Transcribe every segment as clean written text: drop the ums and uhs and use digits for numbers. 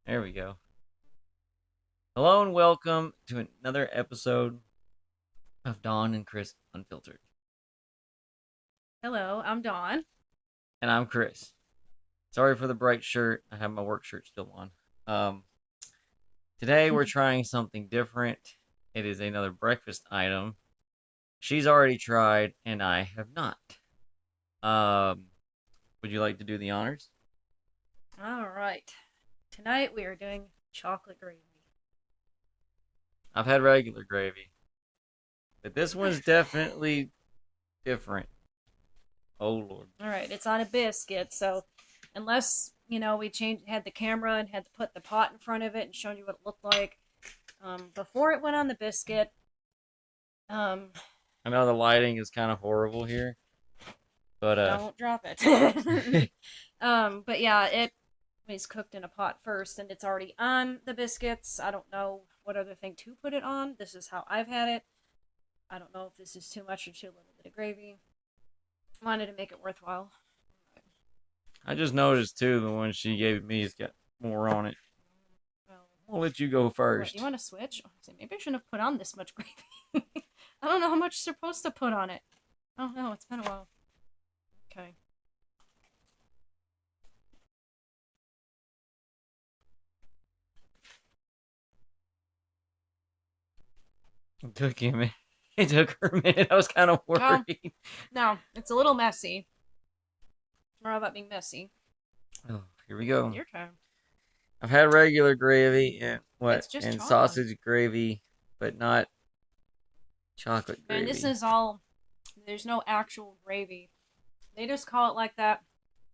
There we go. Hello and welcome to another episode of Dawn and Chris Unfiltered. Hello, I'm Dawn. And I'm Chris. Sorry for the bright shirt. I have my work shirt still on. Um, Today we're trying something different. It is another breakfast item. She's already tried, and I have not. Um, would you like to do the honors? All right. Tonight we are doing chocolate gravy. I've had regular gravy, but this one's definitely different. Oh Lord. All right, it's on a biscuit, so unless we had the camera and had to put the pot in front of it and shown you what it looked like before it went on the biscuit. Um, I know the lighting is kind of horrible here, but don't drop it. But yeah, it was cooked in a pot first, and it's already on the biscuits. I don't know what other thing to put it on. This is how I've had it. I don't know if this is too much or too little bit of gravy. Wanted to make it worthwhile. I just noticed too the one she gave me has got more on it. Well, I'll let you go what, you first. want to switch? Maybe I shouldn't have put on this much gravy. I don't know how much you're supposed to put on it. Oh no, it's been a while. Okay. It took him. It took her a minute. I was kind of Well, worried. no, it's a little messy. More about being messy. Oh, here we go. Your turn. I've had regular gravy and It's just and chocolate. sausage gravy, but not chocolate And this gravy. is all. There's no actual gravy. They just call it like that.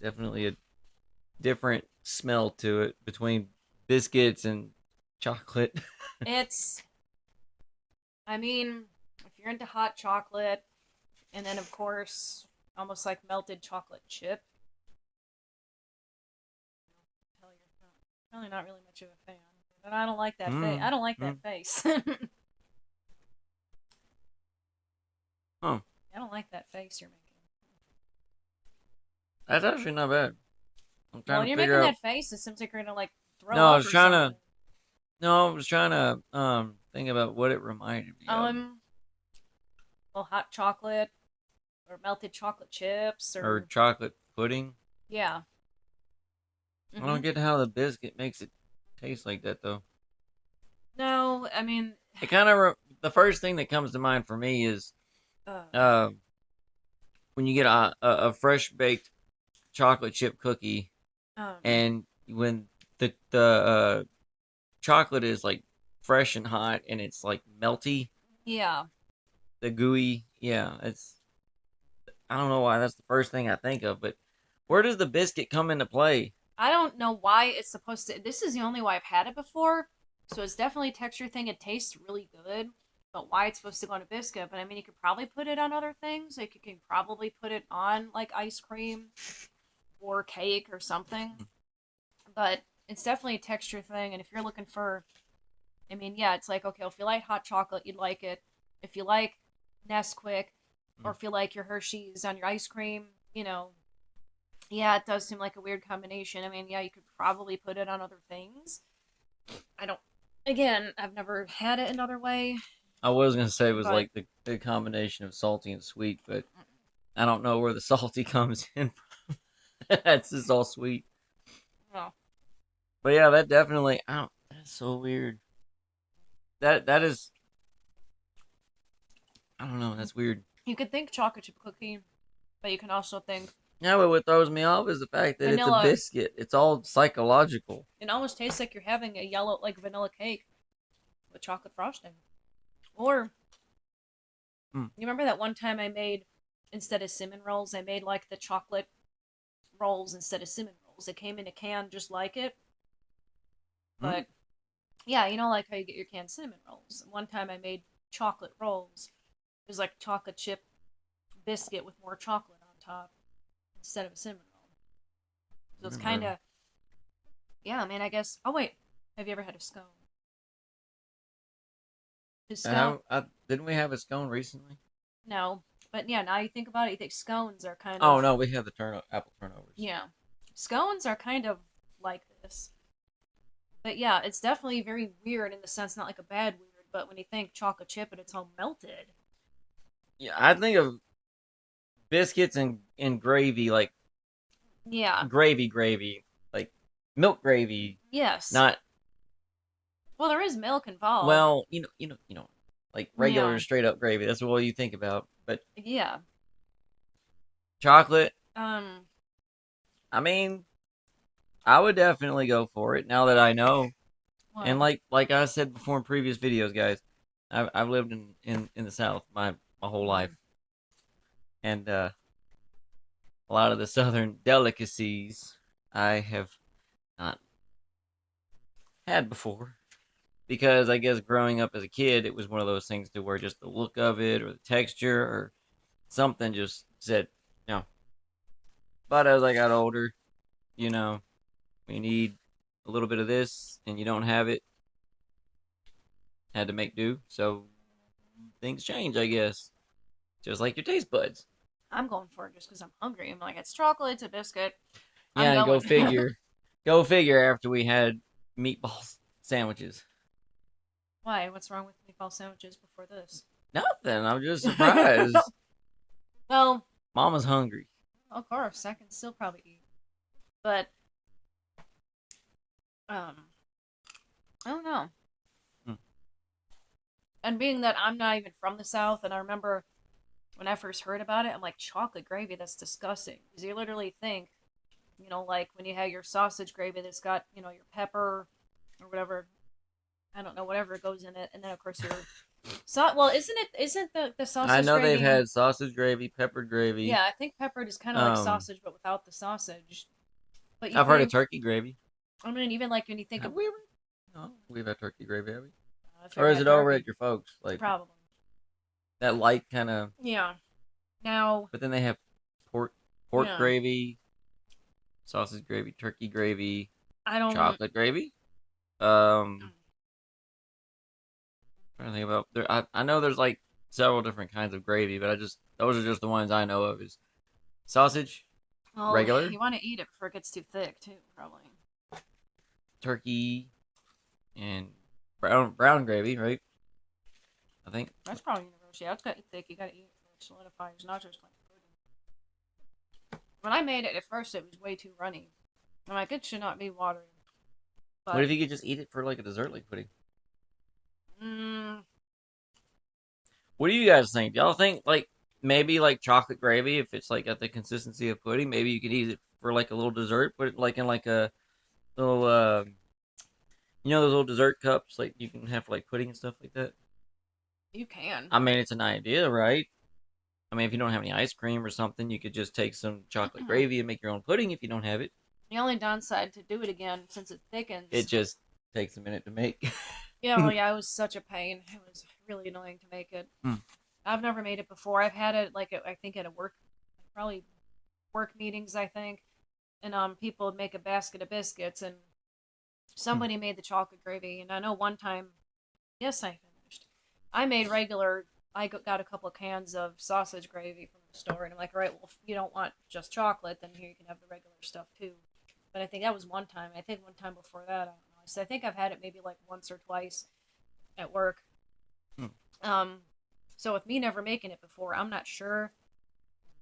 Definitely a different smell to it between biscuits and chocolate. It's. I mean, if you're into hot chocolate, and then of course, almost like melted chocolate chip. Hell, you're probably not really much of a fan. But I don't like that face. I Mm, don't like mm. that face. Oh, I don't like that face you're making. that's actually not bad. I'm Well, trying when to you're figure making out. that face, it seems like you're gonna like throw No, I up was or trying something. to. No, I was trying to think about what it reminded me of. Um, well, hot chocolate or melted chocolate chips Or or chocolate pudding. yeah. I don't Mhm. get how the biscuit makes it taste like that though. No, I mean, It kind of the first thing that comes to mind for me is uh, uh when you get a fresh baked chocolate chip cookie um, and when the chocolate is like fresh and hot and it's like melty, yeah. the gooey, yeah, it's I don't know why that's the first thing I think of, but where does the biscuit come into play? I don't know why it's supposed to. This is the only way I've had it before, so it's definitely a texture thing. It tastes really good, but why it's supposed to go on a biscuit? But I mean, you could probably put it on other things. Like you can probably put it on like ice cream or cake or something. But it's definitely a texture thing. And if you're looking for, I mean, yeah, it's like okay, if you like hot chocolate, you'd like it. If you like Nesquik, or if you like your Hershey's on your ice cream, yeah, it does seem like a weird combination. I mean, yeah, you could probably put it on other things. I don't. Again, I've never had it another way, I was gonna say it was but like the combination of salty and sweet, but I don't know where the salty comes in. It's just all sweet. well, But yeah, that definitely. I don't. That's so weird. That is. I don't know. That's weird. you could think chocolate chip cookie, but you can also think Yeah, but what throws me off is the fact that it's a vanilla. biscuit. It's all psychological. It almost tastes like you're having a yellow, like vanilla cake with chocolate frosting. Or Mm. you remember that one time I made instead of cinnamon rolls, I made like the chocolate rolls instead of cinnamon rolls. It came in a can just like it, Mm. but yeah, like how you get your canned cinnamon rolls. One time I made chocolate rolls. It was like chocolate chip biscuit with more chocolate on top instead of a cinnamon roll. So it's kind Never. of yeah. I mean, I guess. Oh wait, have you ever had a scone? Is scone? Didn't we have a scone recently? No, but yeah. Now you think about it, you think scones are kind Oh of no, we had the apple turnovers. yeah. Scones are kind of like this. But yeah, it's definitely very weird in the sense, not like a bad weird, but when you think chocolate chip and it's all melted. Yeah, I think of biscuits and gravy, like Yeah. gravy, like milk gravy, Yes. not Well, there is milk involved. well, like regular Yeah. straight up gravy. That's what you think about. But Yeah. chocolate, Um. I mean, I would definitely go for it now that I know. And What? like I said before in previous videos, guys, I've lived in the South my whole life, Mhm. and a lot of the Southern delicacies I have not had before because I guess growing up as a kid, it was one of those things to where just the look of it or the texture or something just said no. But as I got older, you know, we need a little bit of this and you don't have it, had to make do. So things change, I guess. Just like your taste buds. I'm going for it just because I'm hungry. I'm like, it's chocolate, it's a biscuit. Yeah, I'm and go going. figure. Go figure after we had meatball sandwiches. Why? What's wrong with meatball sandwiches before this? Nothing. I'm just surprised. Well, Mama's hungry. of course, I can still probably eat, but um, I don't know. Hmm. And being that I'm not even from the South, and I remember when I first heard about it, I'm like, chocolate gravy, that's disgusting. Because you literally think, like when you have your sausage gravy that's got, your pepper or whatever, I don't know, whatever goes in it. And then, of course, well, isn't the I sausage know they've gravy? had sausage gravy, peppered gravy. Yeah, I think peppered is kind of like Um, sausage, but without the sausage. But you I've heard of think, turkey gravy. I mean, even like when you think of, Have we ever? No, we've had turkey gravy, have we? if you Or ever is had it over turkey, at your folks? Like probably. that light kind of. Yeah. Now, But then they have pork, pork yeah, gravy, sausage gravy, turkey gravy, I don't. chocolate gravy. Trying to think about there. I know there's like several different kinds of gravy, but I just those are just the ones I know of. Is sausage, Well, regular, you want to eat it before it gets too thick, too, probably. turkey, and brown gravy, right? I think. That's probably universal. Yeah, it's got to thick. You got to eat it for it solidifies, not just like pudding. When I made it at first, it was way too runny. I'm like, it should not be watery. What But, if you could just eat it for like a dessert, like pudding? mm, What do you guys think? Y'all think like maybe like chocolate gravy if it's like at the consistency of pudding? Maybe you could eat it for like a little dessert, put it like in like a little those little dessert cups like you can have for like pudding and stuff like that. you can. I mean, it's an idea, right? I mean, if you don't have any ice cream or something, you could just take some chocolate gravy and make your own pudding if you don't have it. The only downside to do it again, since it It thickens. just takes a minute to make. Yeah, well, yeah, it was such a pain. It was really annoying to make it. Hmm. I've never made it before. I've had it I think at a work, probably work meetings. I think, and people would make a basket of biscuits, and Hmm. somebody made the chocolate gravy. And I know one time, yes, I finished. I made regular. I got a couple of cans of sausage gravy from the store, and I'm like, all right, well, if you don't want just chocolate, then here you can have the regular stuff too. But I think that was one time. I think one time before that, I don't know. So I think I've had it maybe like once or twice at work. Hmm. Um, so with me never making it before, I'm not sure.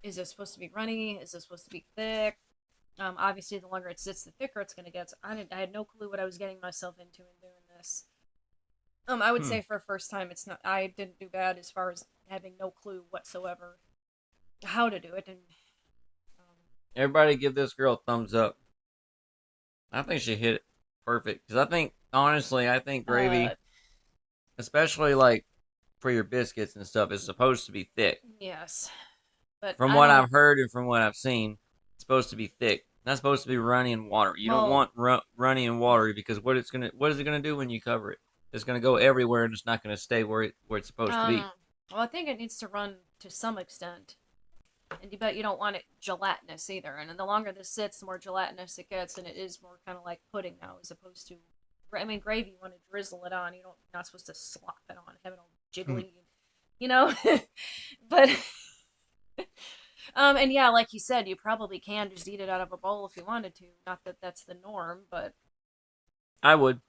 Is it supposed to be runny? Is it supposed to be thick? Obviously, the longer it sits, the thicker it's going to get. So I had no clue what I was getting myself into in doing this. I would Hmm. say for a first time, it's not. I didn't do bad as far as having no clue whatsoever how to do it, and Everybody give this girl a thumbs up. I think she hit it perfect. Because I think, honestly, I think uh, gravy, especially like for your biscuits and stuff, is supposed to be thick. yes, but From I what don't. I've heard and from what I've seen, it's supposed to be thick. Not supposed to be runny and watery. You don't Well, want runny and watery because what is it gonna do when you cover it? It's gonna go everywhere and it's not gonna stay where it's supposed to be. um, well, I think it needs to run to some extent, but you don't want it gelatinous either. And then the longer this sits, the more gelatinous it gets, and it is more kind of like pudding now, as opposed to, I mean, gravy. You want to drizzle it on. You're not supposed to slop it on, have it all Hmm. jiggly, you know. But and yeah, like you said, you probably can just eat it out of a bowl if you wanted to. Not that that's the norm, but I would.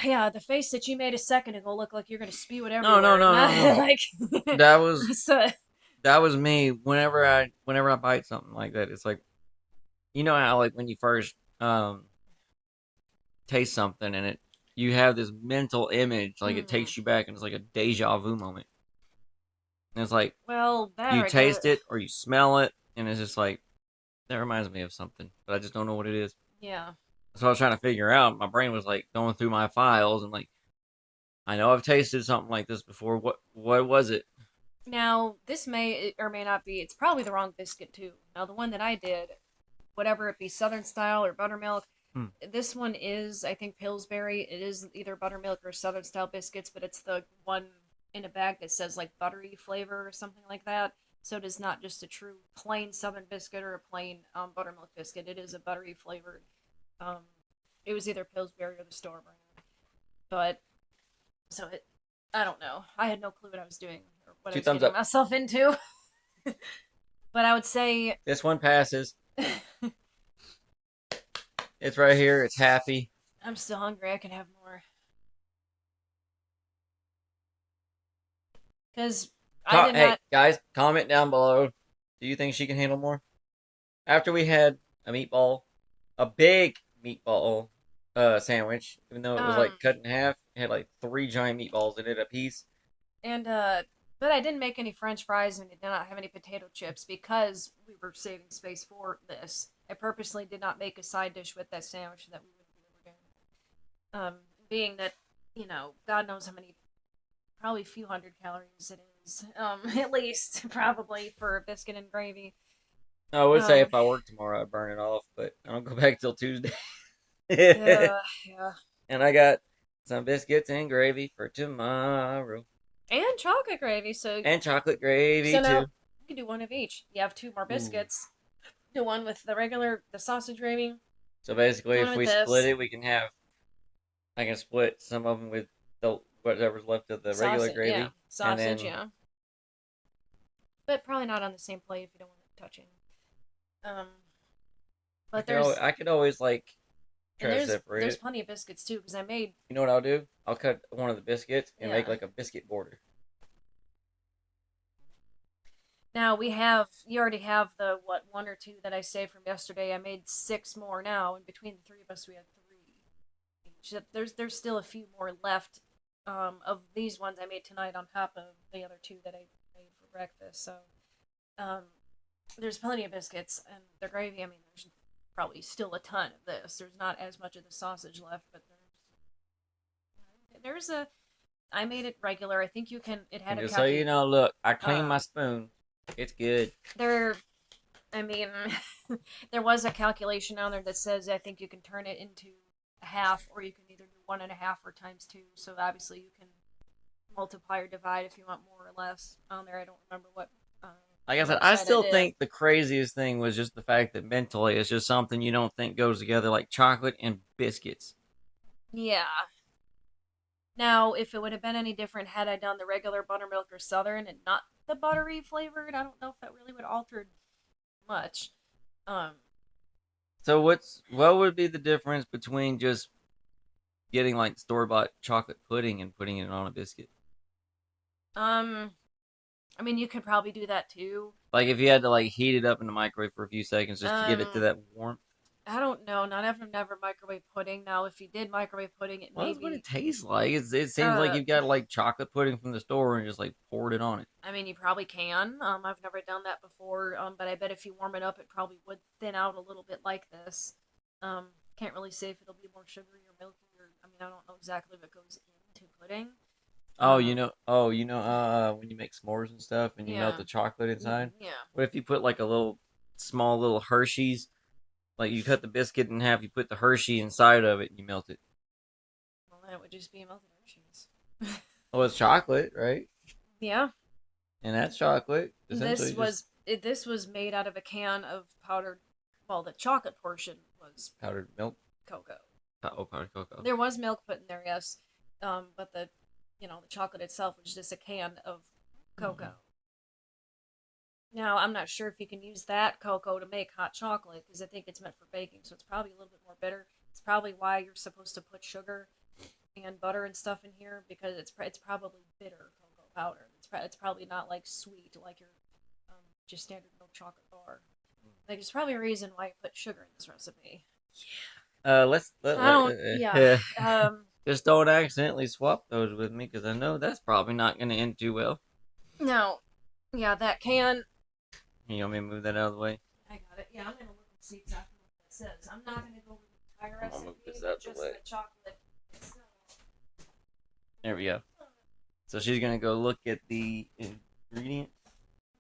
Yeah, the face that you made a second ago looked like you're gonna spew it No, no, everywhere. no, no, no. Like, That was so, that was me. Whenever I bite something like that, it's like you know how like when you first taste something and it you have this mental image like it mm, takes you back and it's like a deja vu moment. And it's like well, that you right there. taste it or you smell it and it's just like that reminds me of something, but I just don't know what it is. Yeah. So I was trying to figure out. My brain was like going through my files and like I know I've tasted something like this before. What was it? Now, this may or may not be. It's probably the wrong biscuit too. Now, the one that I did, whatever it be, Southern style or buttermilk. Hmm. This one is, I think, Pillsbury. It is either buttermilk or Southern style biscuits, but it's the one in a bag that says like buttery flavor or something like that. So it is not just a true plain Southern biscuit or a plain buttermilk biscuit. It is a buttery flavored. Um, it was either Pillsbury or the store brand. But so it, I don't know. I had no clue what I was doing or what I Two was thumbs getting up. myself into. But I would say This one passes. It's right here. It's happy. I'm still hungry. I can have more because I did Hey not. guys, comment down below. Do you think she can handle more? After we had a meatball, a big meatball sandwich, even though it was Um, like cut in half, it had like three giant meatballs in it a piece. and but I didn't make any French fries and did not have any potato chips because we were saving space for this. I purposely did not make a side dish with that sandwich that we wouldn't be able to do. Being that God knows how many, probably a few hundred calories it is. At least probably for a biscuit and gravy. I would say Um, if I work tomorrow, I'd burn it off, but I don't go back till Tuesday. And yeah. I got some biscuits and gravy for tomorrow, And chocolate gravy. and chocolate gravy So now too. you can do one of each. You have two more Ooh. biscuits. Do one with the sausage gravy. So basically, One if with we split this it, we can have. I can split some of them with the whatever's left of the regular sausage. Yeah, gravy, and sausage. then Yeah, but probably not on the same plate if you don't want it touching. Um, but there's I could always like and try to separate there's it. plenty of biscuits too because I made. You know what I'll do? I'll cut one of the biscuits and make Yeah. like a biscuit border. Now you already have the what one or two that I saved from yesterday. I made six more now, and between the three of us, we had three each. There's still a few more left of these ones I made tonight on top of the other two that I made for breakfast. So um, there's plenty of biscuits and the gravy. I mean, there's probably still a ton of this. There's not as much of the sausage left, but there's a. I made it regular. I think you can. It had And a just so you know, look, I cleaned uh, my spoon. It's good. there I mean, there was a calculation on there that says I think you can turn it into a half, or you can either do one and a half or times two. So obviously you can multiply or divide if you want more or less on there. I don't remember uh, Like I said, I website I still did. think the craziest thing was just the fact that mentally it's just something you don't think goes together like chocolate and biscuits. Yeah. Now, if it would have been any different had I done the regular buttermilk or southern and not the buttery flavored, I don't know if that really would have altered much. Um, So what would be the difference between just getting like store bought chocolate pudding and putting it on a biscuit? um, I mean, you could probably do that too. Like if you had to like heat it up in the microwave for a few seconds just to get it to Um, that warmth. I don't know. Not ever, never microwave pudding. Now, if you did microwave pudding, it Well, may that's what it be. tastes like. It seems like Uh, you've got like chocolate pudding from the store and just like poured it on it. I mean, you probably can. I've never done that before. But I bet if you warm it up, it probably would thin out a little bit like this. Can't really say if it'll be more sugary or milky, or I mean, I don't know exactly what goes into pudding. Um, when you make s'mores and stuff and you melt yeah, the chocolate inside. yeah. What if you put like a little small little Hershey's, like you cut the biscuit in half, you put the Hershey inside of it and you melt it. Well, then it would just be melted Hershey's. Oh, it's chocolate, right? Yeah, And that's chocolate. this Essentially just was this was made out of a can of powdered. Well, the chocolate portion was powdered milk. cocoa. Oh, powdered cocoa. There was milk put in there, yes, but the chocolate itself was just a can of Mm-hmm. cocoa. Now I'm not sure if you can use that cocoa to make hot chocolate because I think it's meant for baking, so it's probably a little bit more bitter. It's probably why you're supposed to put sugar and butter and stuff in here because it's probably bitter cocoa powder. It's probably not like sweet like your just standard milk chocolate bar. Like there's probably a reason why you put sugar in this recipe. Let's I don't. Yeah. just don't accidentally swap those with me because I know that's probably not going to end too well. No. Yeah, that can. You want me to move that out of the way? I got it. Yeah, I'm gonna look and see exactly what that says. I'm not gonna go over the entire I'm gonna recipe, move this but out the just way. the chocolate itself. There we go. So she's gonna go look at the ingredients.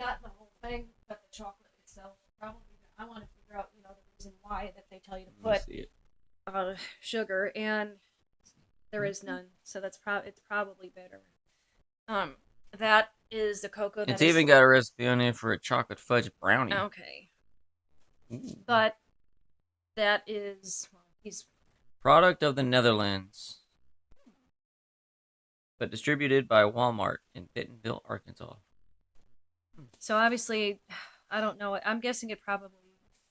Not the whole thing, but the chocolate itself. Probably. I want to figure out, the reason why that they tell you to Let put me see it. sugar, and there is none. So it's probably bitter. That is the cocoa. It's even got a recipe on it for a chocolate fudge brownie. Okay, Ooh. but that is he's Product of the Netherlands, but distributed by Walmart in Bentonville, Arkansas. so obviously, I don't know. I'm guessing it probably.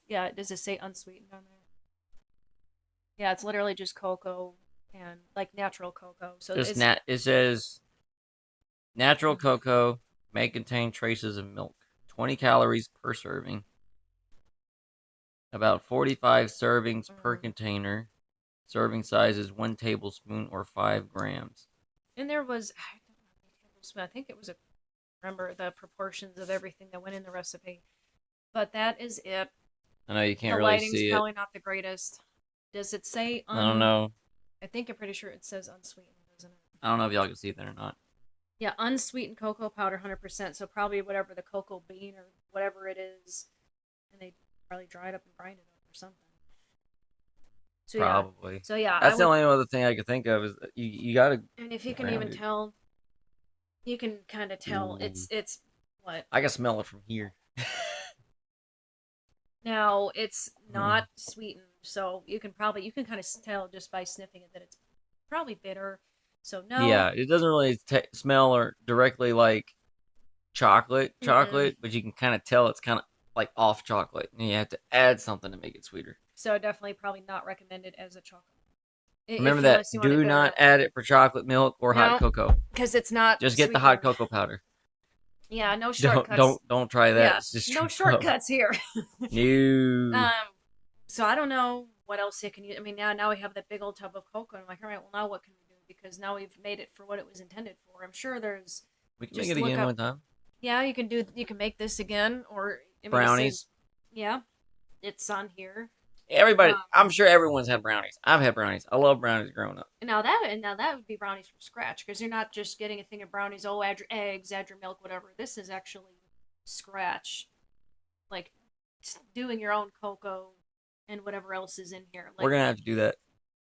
Yeah, does it say unsweetened on there? Yeah, it's literally just cocoa and like natural cocoa. So Just it's it says natural cocoa may contain traces of milk. 20 calories per serving. About 45 servings per container. Serving size is 1 tablespoon or 5 grams. And there was, I think it was remember the proportions of everything that went in the recipe. But that is it. I know you can't the really lighting's see it. probably not the greatest. Does it say? I don't know. I think I'm pretty sure it says unsweetened, doesn't it? I don't know if y'all can see that or not. Yeah, unsweetened cocoa powder, 100%. So probably whatever the cocoa bean or whatever it is, and they probably dry it up and grind it up or something. So Probably. Yeah. So yeah, that's the only other thing I could think of is you gotta. And if you can even tell, you can kind of tell. Ooh. It's what I can smell it from here. Now it's not sweetened, so you can kind of tell just by sniffing it that it's probably bitter. So no. Yeah, it doesn't really smell or directly like chocolate, but you can kind of tell it's kind of like off chocolate, and you have to add something to make it sweeter. So definitely probably not recommended as a chocolate. Remember that. Do not add it for chocolate milk or hot cocoa. Because it's not. Just get the hot cocoa powder. Yeah, no shortcuts. Don't try that. Yeah, it's just no shortcuts here. No. So I don't know what else you can use. I mean, now we have that big old tub of cocoa, and I'm like, all right, well now what can we do? Because now we've made it for what it was intended for. I'm sure there's. We can make it again one time. Yeah, you can make this again, or brownies. Yeah, it's on here. Everybody, I'm sure everyone's had brownies. I've had brownies. I love brownies growing up. Now that would be brownies from scratch because you're not just getting a thing of brownies. Oh, add your eggs, add your milk, whatever. This is actually scratch, like doing your own cocoa and whatever else is in here. Like, we're gonna have to do that.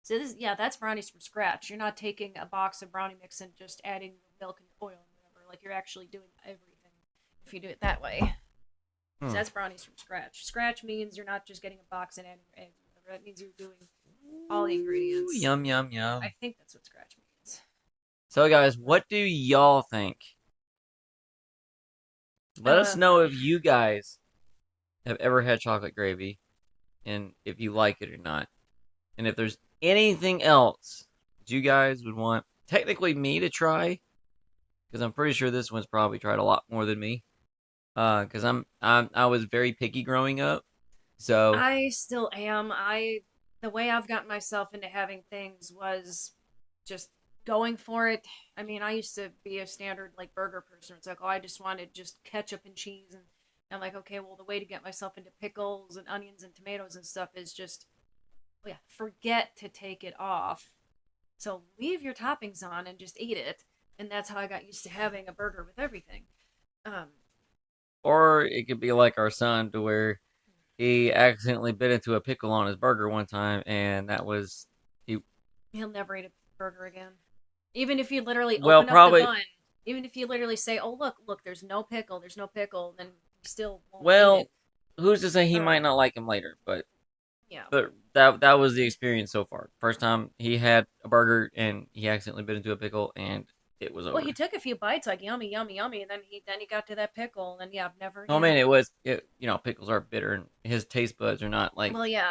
So that's brownies from scratch. You're not taking a box of brownie mix and just adding milk and oil and whatever. Like you're actually doing everything if you do it that way. So that's brownies from scratch. Scratch means you're not just getting a box and adding your eggs. That means you're doing all the ingredients. Ooh, yum, yum, yum. I think that's what scratch means. So, guys, what do y'all think? Let us know if you guys have ever had chocolate gravy and if you like it or not. And if there's anything else that you guys would want, technically me to try, because I'm pretty sure this one's probably tried a lot more than me. Because I was very picky growing up, so I still am. The way I've gotten myself into having things was just going for it. I mean, I used to be a standard like burger person. It's like, oh, I just wanted just ketchup and cheese, and I'm like, okay, well, the way to get myself into pickles and onions and tomatoes and stuff is just, forget to take it off. So leave your toppings on and just eat it, and that's how I got used to having a burger with everything. Or it could be like our son, to where he accidentally bit into a pickle on his burger one time, and that was he'll never eat a burger again. Even if you literally open up the bun, even if you literally say, "Oh look, there's no pickle," then he still won't eat it. Who's to say he might not like him later? But yeah, but that was the experience so far. First time he had a burger and he accidentally bit into a pickle, and it was over. Well, he took a few bites, like yummy, yummy, yummy, and then he got to that pickle, and yeah, I've never. Oh man, pickles are bitter, and his taste buds are not like. Well, yeah,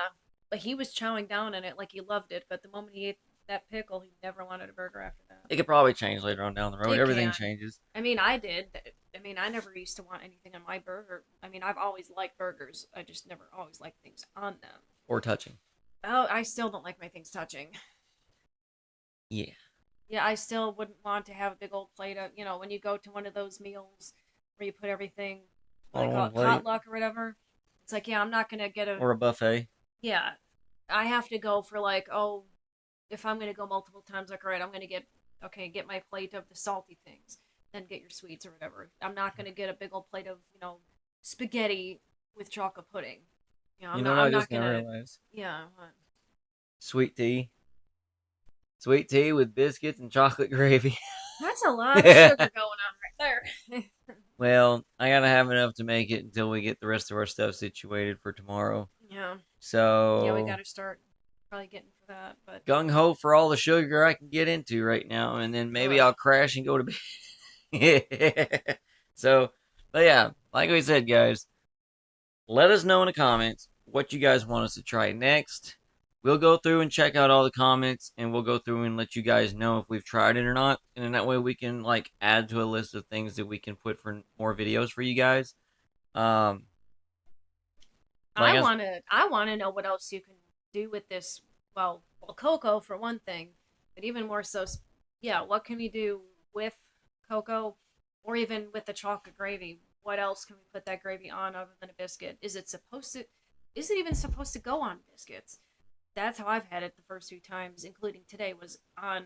but he was chowing down on it like he loved it. But the moment he ate that pickle, he never wanted a burger after that. It could probably change later on down the road. It Everything can. changes. I mean, I did. I mean, I never used to want anything on my burger. I mean, I've always liked burgers. I just never always liked things on them. Or touching. Oh, I still don't like my things touching. Yeah. Yeah, I still wouldn't want to have a big old plate of, when you go to one of those meals where you put everything, On like one a plate. potluck or whatever. It's like, yeah, I'm not gonna get a. Or a buffet. Yeah, I have to go for like, oh, if I'm gonna go multiple times, like, all right, I'm gonna get my plate of the salty things, then get your sweets or whatever. I'm not gonna get a big old plate of, spaghetti with chocolate pudding. You know what I I'm just not gonna gonna. realize? Yeah, what? Sweet tea. Sweet tea with biscuits and chocolate gravy. That's a lot of sugar going on right there. Well, I gotta have enough to make it until we get the rest of our stuff situated for tomorrow. Yeah, yeah, we So gotta start probably getting for that, but gung ho for all the sugar I can get into right now, and then maybe ugh. I'll crash and go to bed. So, but yeah, like we said, guys, let us know in the comments what you guys want us to try next. We'll go through and check out all the comments, and we'll go through and let you guys know if we've tried it or not. And then that way we can like add to a list of things that we can put for more videos for you guys. Um, like I wanna know what else you can do with this. Well, cocoa for one thing, but even more so, yeah, what can we do with cocoa, or even with the chocolate gravy? What else can we put that gravy on other than a biscuit? Is it supposed to? Is it even supposed to go on biscuits? That's how I've had it the first few times, including today, was on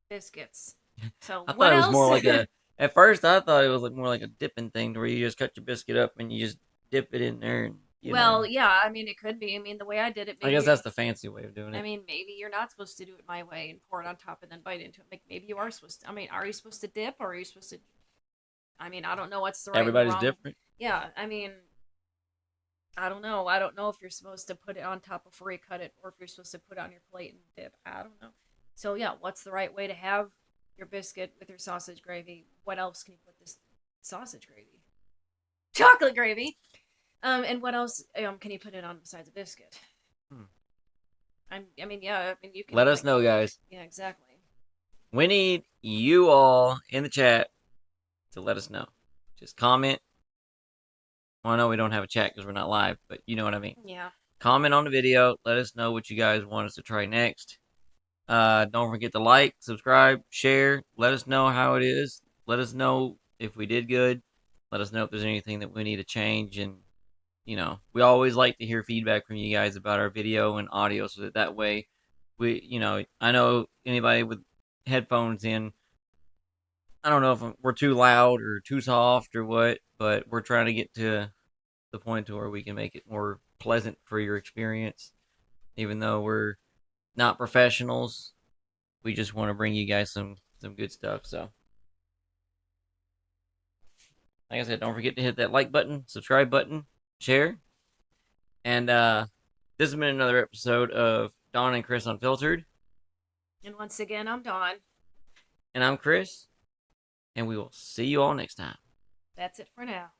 biscuits. So I what thought it was else? more like a. At first, I thought it was like more like a dipping thing, where you just cut your biscuit up and you just dip it in there, and Well, yeah, I mean, it could be. I mean, the way I did it, I guess maybe. that's the fancy way of doing I it. mean, maybe you're not supposed to do it my way and pour it on top and then bite into it. Like maybe you are supposed to. I mean, are you supposed to dip or are you supposed to? I mean, I don't know what's the right and the Everybody's wrong. different. Yeah, I mean, I don't know. I don't know if you're supposed to put it on top before you cut it or if you're supposed to put it on your plate and dip. I don't know. So yeah, what's the right way to have your biscuit with your sausage gravy? What else can you put this sausage gravy? Chocolate gravy. And what else can you put it on besides a biscuit? Hmm. I mean, yeah. I mean, you can Let us know, guys. Yeah, exactly. We need you all in the chat to let us know. Just comment. Well, I know we don't have a chat because we're not live, but you know what I mean. Yeah. Comment on the video. Let us know what you guys want us to try next. Don't forget to like, subscribe, share. Let us know how it is. Let us know if we did good. Let us know if there's anything that we need to change. And, we always like to hear feedback from you guys about our video and audio so that way I know anybody with headphones in, I don't know if we're too loud or too soft or what, but we're trying to get to the point to where we can make it more pleasant for your experience. Even though we're not professionals, we just want to bring you guys some good stuff. So, like I said, don't forget to hit that like button, subscribe button, share. And this has been another episode of Dawn and Chris Unfiltered. And once again, I'm Dawn. And I'm Chris. And we will see you all next time. That's it for now.